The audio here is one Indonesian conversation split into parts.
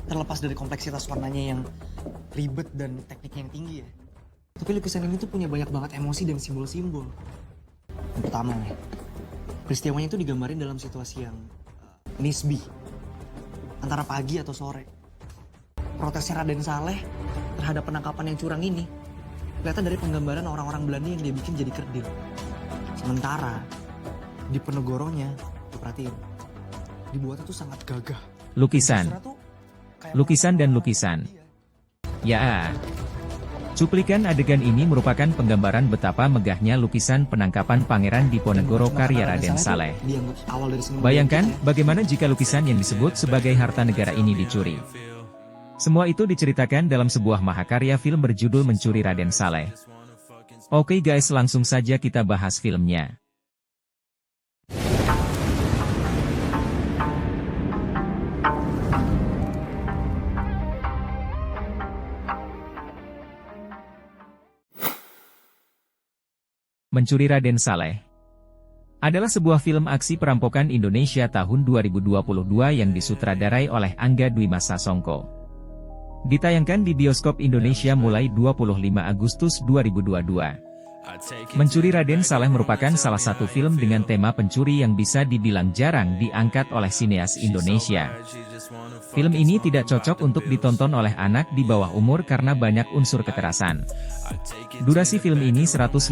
terlepas dari kompleksitas warnanya yang ribet dan tekniknya yang tinggi ya. Tapi lukisan ini tuh punya banyak banget emosi dan simbol-simbol. Yang pertama nih, peristiwanya itu digambarin dalam situasi yang nisbi, antara pagi atau sore. Protesnya Raden Saleh terhadap penangkapan yang curang ini kelihatan dari penggambaran orang-orang Belanda yang dia bikin jadi kerdil. Sementara di Penegoronya, perhatiin, dibuatnya tuh sangat gagah. Lukisan. Lukisan dan lukisan. Ya. Cuplikan adegan ini merupakan penggambaran betapa megahnya lukisan penangkapan Pangeran Diponegoro karya Raden Saleh. Bayangkan bagaimana jika lukisan yang disebut sebagai harta negara ini dicuri. Semua itu diceritakan dalam sebuah mahakarya film berjudul Mencuri Raden Saleh. Oke guys, langsung saja kita bahas filmnya. Mencuri Raden Saleh adalah sebuah film aksi perampokan Indonesia tahun 2022 yang disutradarai oleh Angga Dwi Sasongko. Ditayangkan di bioskop Indonesia mulai 25 Agustus 2022. Mencuri Raden Saleh merupakan salah satu film dengan tema pencuri yang bisa dibilang jarang diangkat oleh sineas Indonesia. Film ini tidak cocok untuk ditonton oleh anak di bawah umur karena banyak unsur kekerasan. Durasi film ini 154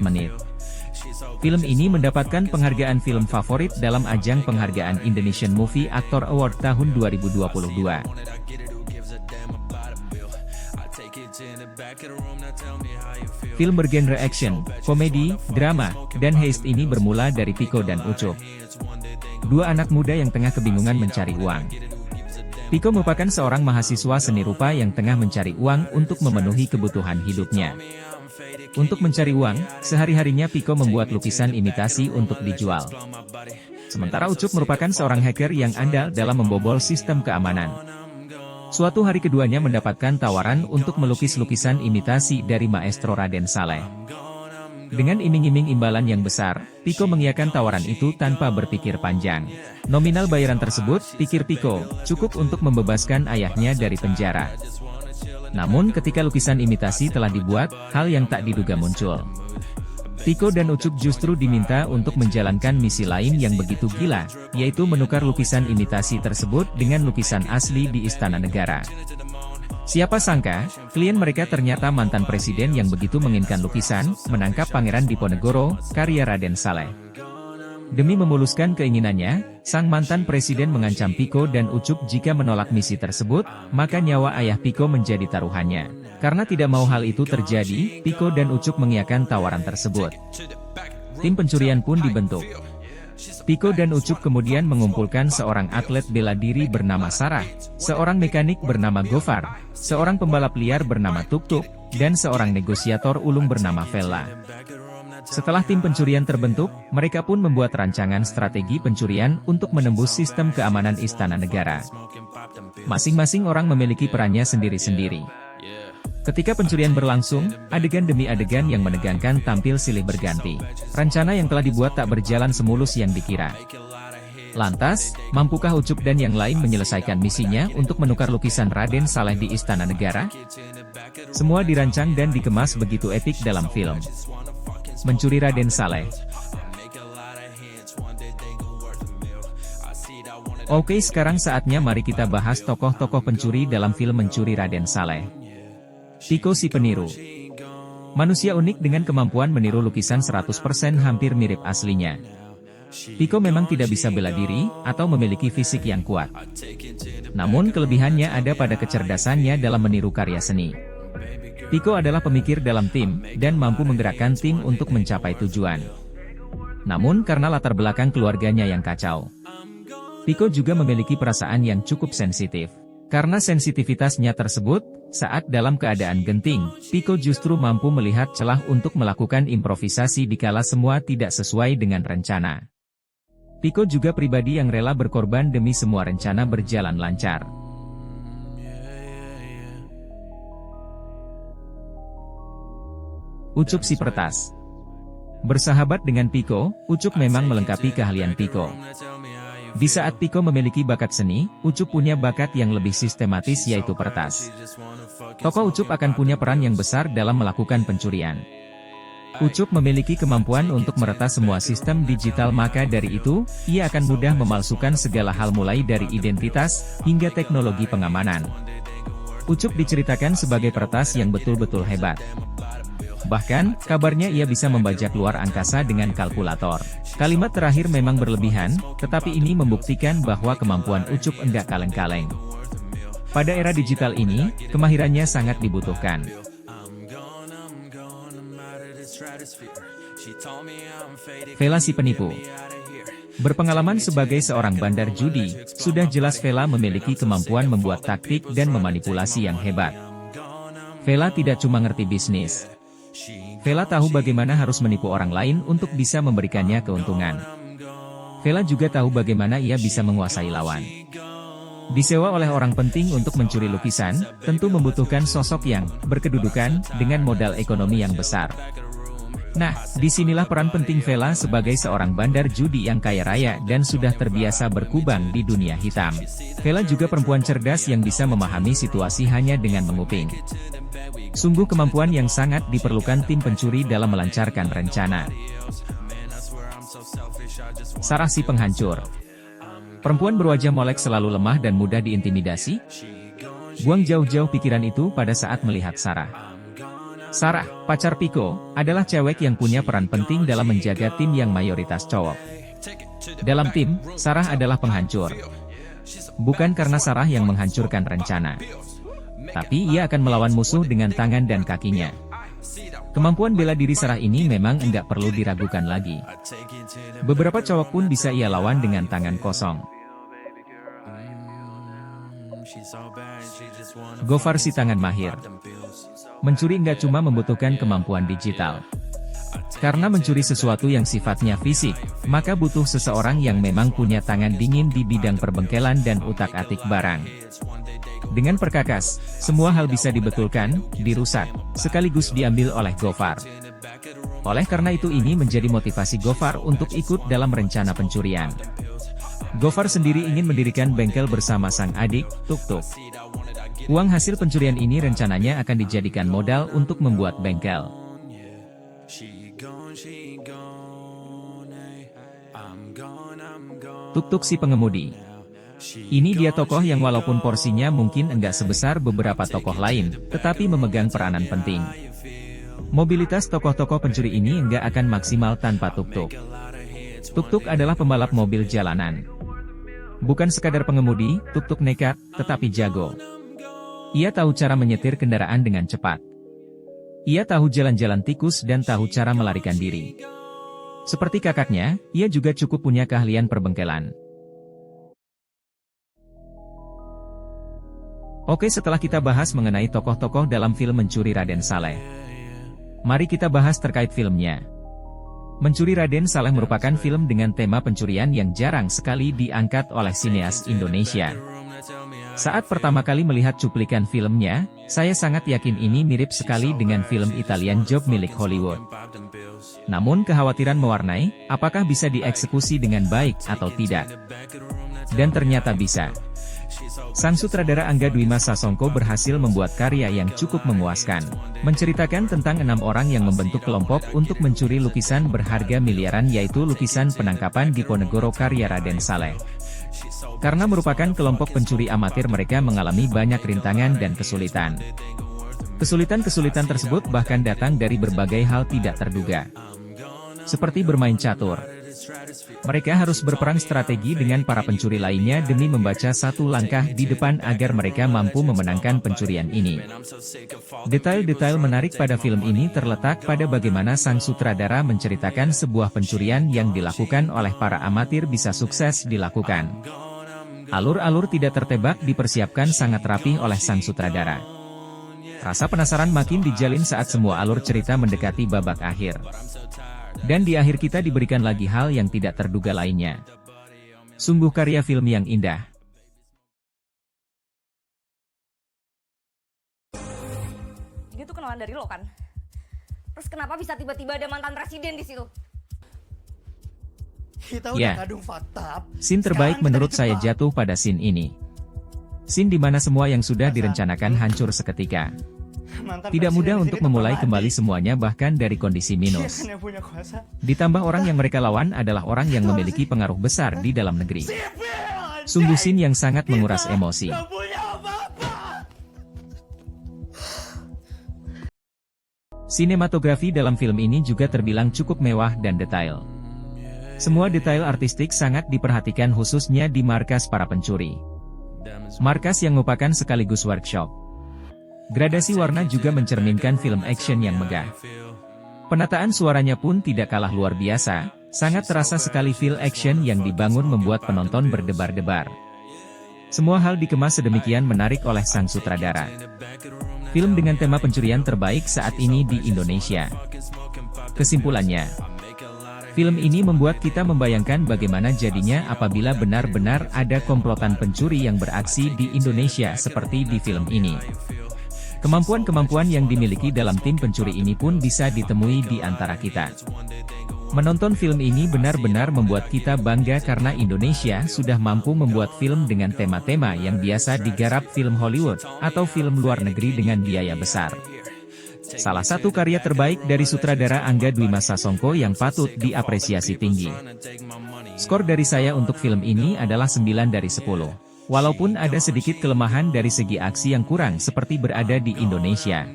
menit. Film ini mendapatkan penghargaan film favorit dalam ajang penghargaan Indonesian Movie Actor Award tahun 2022. Film bergenre action, komedi, drama, dan heist ini bermula dari Piko dan Ucup, dua anak muda yang tengah kebingungan mencari uang. Piko merupakan seorang mahasiswa seni rupa yang tengah mencari uang untuk memenuhi kebutuhan hidupnya. Untuk mencari uang, sehari-harinya Piko membuat lukisan imitasi untuk dijual. Sementara Ucup merupakan seorang hacker yang andal dalam membobol sistem keamanan. Suatu hari keduanya mendapatkan tawaran untuk melukis lukisan imitasi dari maestro Raden Saleh. Dengan iming-iming imbalan yang besar, Piko mengiyakan tawaran itu tanpa berpikir panjang. Nominal bayaran tersebut, pikir Piko, cukup untuk membebaskan ayahnya dari penjara. Namun ketika lukisan imitasi telah dibuat, hal yang tak diduga muncul. Piko dan Ucup justru diminta untuk menjalankan misi lain yang begitu gila, yaitu menukar lukisan imitasi tersebut dengan lukisan asli di Istana Negara. Siapa sangka, klien mereka ternyata mantan presiden yang begitu menginginkan lukisan, menangkap Pangeran Diponegoro, karya Raden Saleh. Demi memuluskan keinginannya, sang mantan presiden mengancam Piko dan Ucup jika menolak misi tersebut, maka nyawa ayah Piko menjadi taruhannya. Karena tidak mau hal itu terjadi, Piko dan Ucup mengiyakan tawaran tersebut. Tim pencurian pun dibentuk. Piko dan Ucup kemudian mengumpulkan seorang atlet bela diri bernama Sarah, seorang mekanik bernama Gofar, seorang pembalap liar bernama Tuk-Tuk, dan seorang negosiator ulung bernama Vella. Setelah tim pencurian terbentuk, mereka pun membuat rancangan strategi pencurian untuk menembus sistem keamanan Istana Negara. Masing-masing orang memiliki perannya sendiri-sendiri. Ketika pencurian berlangsung, adegan demi adegan yang menegangkan tampil silih berganti. Rencana yang telah dibuat tak berjalan semulus yang dikira. Lantas, mampukah Ucup dan yang lain menyelesaikan misinya untuk menukar lukisan Raden Saleh di Istana Negara? Semua dirancang dan dikemas begitu epik dalam film Mencuri Raden Saleh. Oke, sekarang saatnya mari kita bahas tokoh-tokoh pencuri dalam film Mencuri Raden Saleh. Piko si peniru. Manusia unik dengan kemampuan meniru lukisan 100% hampir mirip aslinya. Piko memang tidak bisa bela diri, atau memiliki fisik yang kuat. Namun kelebihannya ada pada kecerdasannya dalam meniru karya seni. Piko adalah pemikir dalam tim, dan mampu menggerakkan tim untuk mencapai tujuan. Namun karena latar belakang keluarganya yang kacau, Piko juga memiliki perasaan yang cukup sensitif. Karena sensitivitasnya tersebut, saat dalam keadaan genting, Piko justru mampu melihat celah untuk melakukan improvisasi dikala semua tidak sesuai dengan rencana. Piko juga pribadi yang rela berkorban demi semua rencana berjalan lancar. Ucup si Pertas. Bersahabat dengan Piko, Ucup memang melengkapi keahlian Piko. Di saat Piko memiliki bakat seni, Ucup punya bakat yang lebih sistematis yaitu peretas. Tokoh Ucup akan punya peran yang besar dalam melakukan pencurian. Ucup memiliki kemampuan untuk meretas semua sistem digital, maka dari itu, ia akan mudah memalsukan segala hal mulai dari identitas, hingga teknologi pengamanan. Ucup diceritakan sebagai peretas yang betul-betul hebat. Bahkan, kabarnya ia bisa membajak luar angkasa dengan kalkulator. Kalimat terakhir memang berlebihan, tetapi ini membuktikan bahwa kemampuan Ucup enggak kaleng-kaleng. Pada era digital ini, kemahirannya sangat dibutuhkan. Vela si penipu. Berpengalaman sebagai seorang bandar judi, sudah jelas Vela memiliki kemampuan membuat taktik dan memanipulasi yang hebat. Vela tidak cuma ngerti bisnis. Vela tahu bagaimana harus menipu orang lain untuk bisa memberikannya keuntungan. Vela juga tahu bagaimana ia bisa menguasai lawan. Disewa oleh orang penting untuk mencuri lukisan, tentu membutuhkan sosok yang berkedudukan dengan modal ekonomi yang besar. Nah, disinilah peran penting Vela sebagai seorang bandar judi yang kaya raya dan sudah terbiasa berkubang di dunia hitam. Vela juga perempuan cerdas yang bisa memahami situasi hanya dengan menguping. Sungguh kemampuan yang sangat diperlukan tim pencuri dalam melancarkan rencana. Sarah si penghancur. Perempuan berwajah molek selalu lemah dan mudah diintimidasi. Buang jauh-jauh pikiran itu pada saat melihat Sarah. Sarah, pacar Piko, adalah cewek yang punya peran penting dalam menjaga tim yang mayoritas cowok. Dalam tim, Sarah adalah penghancur. Bukan karena Sarah yang menghancurkan rencana, tapi ia akan melawan musuh dengan tangan dan kakinya. Kemampuan bela diri Sarah ini memang enggak perlu diragukan lagi. Beberapa cowok pun bisa ia lawan dengan tangan kosong. Gofar si tangan mahir. Mencuri nggak cuma membutuhkan kemampuan digital. Karena mencuri sesuatu yang sifatnya fisik, maka butuh seseorang yang memang punya tangan dingin di bidang perbengkelan dan utak-atik barang. Dengan perkakas, semua hal bisa dibetulkan, dirusak, sekaligus diambil oleh Gofar. Oleh karena itu ini menjadi motivasi Gofar untuk ikut dalam rencana pencurian. Gofar sendiri ingin mendirikan bengkel bersama sang adik, Tuk-Tuk. Uang hasil pencurian ini rencananya akan dijadikan modal untuk membuat bengkel. Tuk-Tuk si pengemudi. Ini dia tokoh yang walaupun porsinya mungkin enggak sebesar beberapa tokoh lain, tetapi memegang peranan penting. Mobilitas tokoh-tokoh pencuri ini enggak akan maksimal tanpa Tuk-Tuk. Tuk-Tuk adalah pembalap mobil jalanan. Bukan sekadar pengemudi, Tuk-Tuk nekat, tetapi jago. Ia tahu cara menyetir kendaraan dengan cepat. Ia tahu jalan-jalan tikus dan tahu cara melarikan diri. Seperti kakaknya, ia juga cukup punya keahlian perbengkelan. Oke, setelah kita bahas mengenai tokoh-tokoh dalam film Mencuri Raden Saleh, mari kita bahas terkait filmnya. Mencuri Raden Saleh merupakan film dengan tema pencurian yang jarang sekali diangkat oleh sineas Indonesia. Saat pertama kali melihat cuplikan filmnya, saya sangat yakin ini mirip sekali dengan film Italian Job milik Hollywood. Namun kekhawatiran mewarnai, apakah bisa dieksekusi dengan baik atau tidak? Dan ternyata bisa. Sang sutradara Angga Dwima Sasongko berhasil membuat karya yang cukup memuaskan, menceritakan tentang 6 orang yang membentuk kelompok untuk mencuri lukisan berharga miliaran, yaitu lukisan penangkapan Diponegoro karya Raden Saleh. Karena merupakan kelompok pencuri amatir, mereka mengalami banyak rintangan dan kesulitan. Kesulitan-kesulitan tersebut bahkan datang dari berbagai hal tidak terduga. Seperti bermain catur. Mereka harus berperang strategi dengan para pencuri lainnya demi membaca satu langkah di depan agar mereka mampu memenangkan pencurian ini. Detail-detail menarik pada film ini terletak pada bagaimana sang sutradara menceritakan sebuah pencurian yang dilakukan oleh para amatir bisa sukses dilakukan. Alur-alur tidak tertebak dipersiapkan sangat rapi oleh sang sutradara. Rasa penasaran makin dijalin saat semua alur cerita mendekati babak akhir. Dan di akhir kita diberikan lagi hal yang tidak terduga lainnya. Sungguh karya film yang indah. Ini tuh kenalan dari lo kan? Terus kenapa bisa tiba-tiba ada mantan presiden di situ? Kita Ya. udah kadung fakta. Scene terbaik Sekarang menurut kita saya dijebak. jatuh pada scene ini. Scene di mana semua yang sudah direncanakan hancur seketika. Mantan Tidak presiden mudah di untuk sini tuh memulai Permadi. kembali semuanya bahkan dari kondisi Dia minus. kan yang punya kuasa. Ditambah orang yang mereka lawan adalah orang yang memiliki pengaruh besar di dalam negeri. Sungguh scene yang sangat menguras emosi. Gak punya apa-apa. Sinematografi dalam film ini juga terbilang cukup mewah dan detail. Semua detail artistik sangat diperhatikan khususnya di markas para pencuri. Markas yang merupakan sekaligus workshop. Gradasi warna juga mencerminkan film action yang megah. Penataan suaranya pun tidak kalah luar biasa, sangat terasa sekali feel action yang dibangun membuat penonton berdebar-debar. Semua hal dikemas sedemikian menarik oleh sang sutradara. Film dengan tema pencurian terbaik saat ini di Indonesia. Kesimpulannya, film ini membuat kita membayangkan bagaimana jadinya apabila benar-benar ada komplotan pencuri yang beraksi di Indonesia seperti di film ini. Kemampuan-kemampuan yang dimiliki dalam tim pencuri ini pun bisa ditemui di antara kita. Menonton film ini benar-benar membuat kita bangga karena Indonesia sudah mampu membuat film dengan tema-tema yang biasa digarap film Hollywood atau film luar negeri dengan biaya besar. Salah satu karya terbaik dari sutradara Angga Dwi Masa Songko yang patut diapresiasi tinggi. Skor dari saya untuk film ini adalah 9 dari 10. Walaupun ada sedikit kelemahan dari segi aksi yang kurang seperti berada di Indonesia.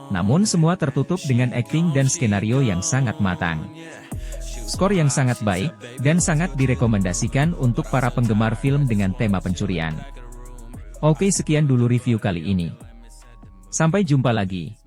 Namun semua tertutup dengan akting dan skenario yang sangat matang. Skor yang sangat baik, dan sangat direkomendasikan untuk para penggemar film dengan tema pencurian. Oke, sekian dulu review kali ini. Sampai jumpa lagi.